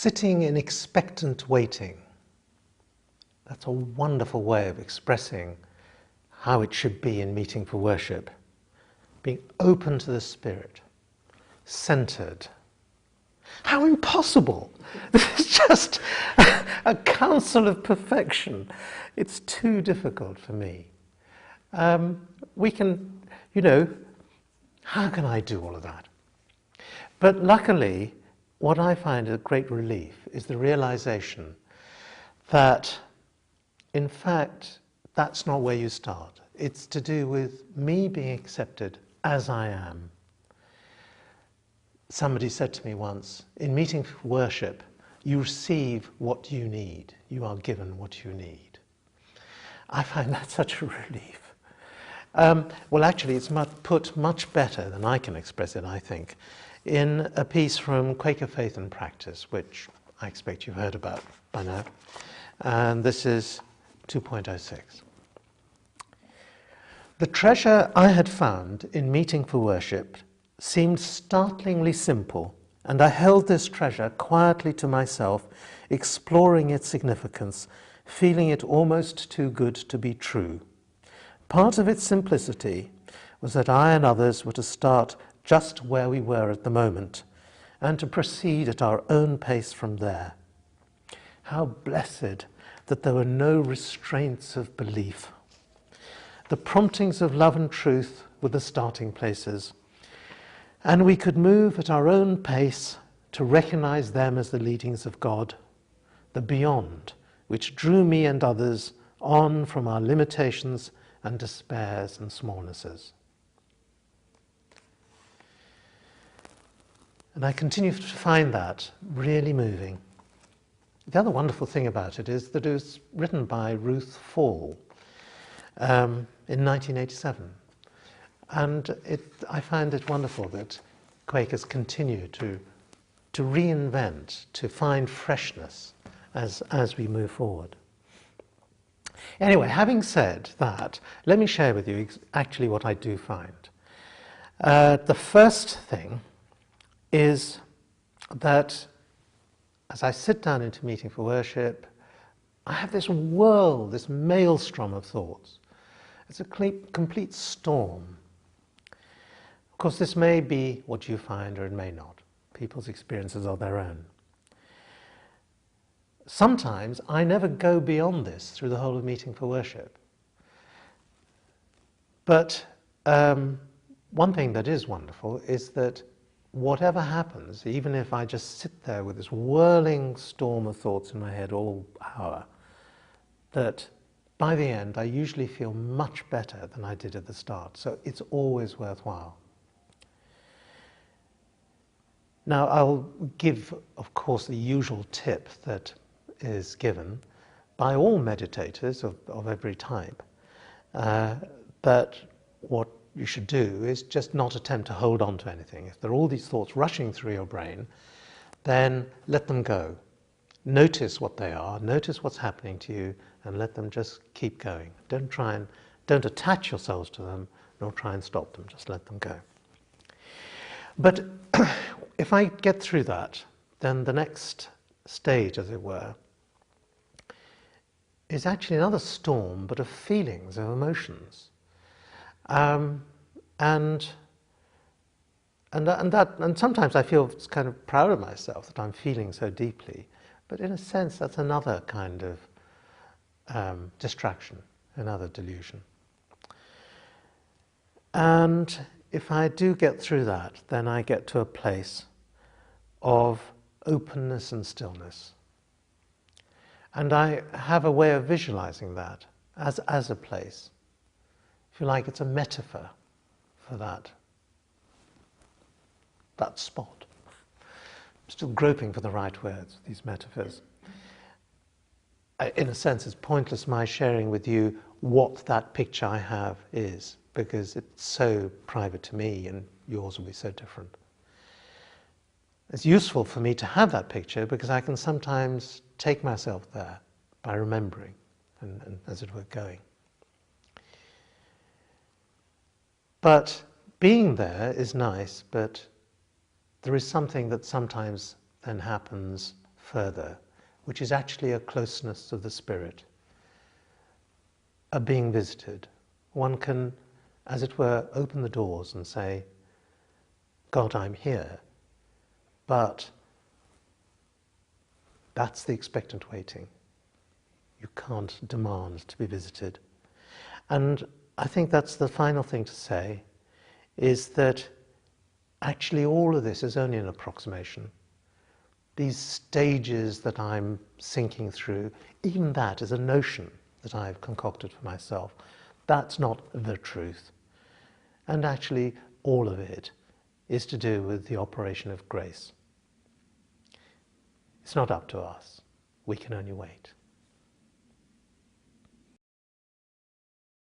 sitting in expectant waiting. That's a wonderful way of expressing how it should be in meeting for worship. Being open to the Spirit, centered. How impossible! This is just a counsel of perfection. It's too difficult for me. We can, how can I do all of that? But luckily, what I find a great relief is the realization that, in fact, that's not where you start. It's to do with me being accepted as I am. Somebody said to me once, in meeting for worship, you receive what you need. You are given what you need. I find that such a relief. Well, actually, it's put much better than I can express it, I think, in a piece from Quaker Faith and Practice, which I expect you've heard about by now. And this is 2.06. The treasure I had found in meeting for worship seemed startlingly simple, and I held this treasure quietly to myself, exploring its significance, feeling it almost too good to be true. Part of its simplicity was that I and others were to start just where we were at the moment, and to proceed at our own pace from there. How blessed that there were no restraints of belief. The promptings of love and truth were the starting places, and we could move at our own pace to recognize them as the leadings of God, the beyond, which drew me and others on from our limitations and despairs and smallnesses. And I continue to find that really moving. The other wonderful thing about it is that it was written by Ruth Fall in 1987. And I find it wonderful that Quakers continue to reinvent, to find freshness as we move forward. Anyway, having said that, let me share with you actually what I do find. The first thing is that as I sit down into meeting for worship, I have this whirl, this maelstrom of thoughts. It's a complete storm. Of course, this may be what you find, or it may not. People's experiences are their own. Sometimes I never go beyond this through the whole of meeting for worship. But one thing that is wonderful is that whatever happens, even if I just sit there with this whirling storm of thoughts in my head all hour, that by the end I usually feel much better than I did at the start. So it's always worthwhile. Now I'll give, of course, the usual tip that is given by all meditators of every type, that what you should do is just not attempt to hold on to anything. If there are all these thoughts rushing through your brain, then let them go. Notice what they are, notice what's happening to you, and let them just keep going. Don't attach yourselves to them, nor try and stop them, just let them go. But if I get through that, then the next stage, as it were, is actually another storm, but of feelings, of emotions. And sometimes I feel kind of proud of myself that I'm feeling so deeply, but in a sense that's another kind of distraction, another delusion. And if I do get through that, then I get to a place of openness and stillness. And I have a way of visualizing that as a place. If you like, it's a metaphor for that spot. I'm still groping for the right words, these metaphors. In a sense, it's pointless my sharing with you what that picture I have is, because it's so private to me and yours will be so different. It's useful for me to have that picture because I can sometimes take myself there by remembering and as it were, going. But being there is nice, but there is something that sometimes then happens further, which is actually a closeness of the spirit, a being visited. One can, as it were, open the doors and say, God, I'm here, but that's the expectant waiting. You can't demand to be visited. And I think that's the final thing to say, is that actually all of this is only an approximation. These stages that I'm sinking through, even that is a notion that I've concocted for myself. That's not the truth. And actually all of it is to do with the operation of grace. It's not up to us. We can only wait.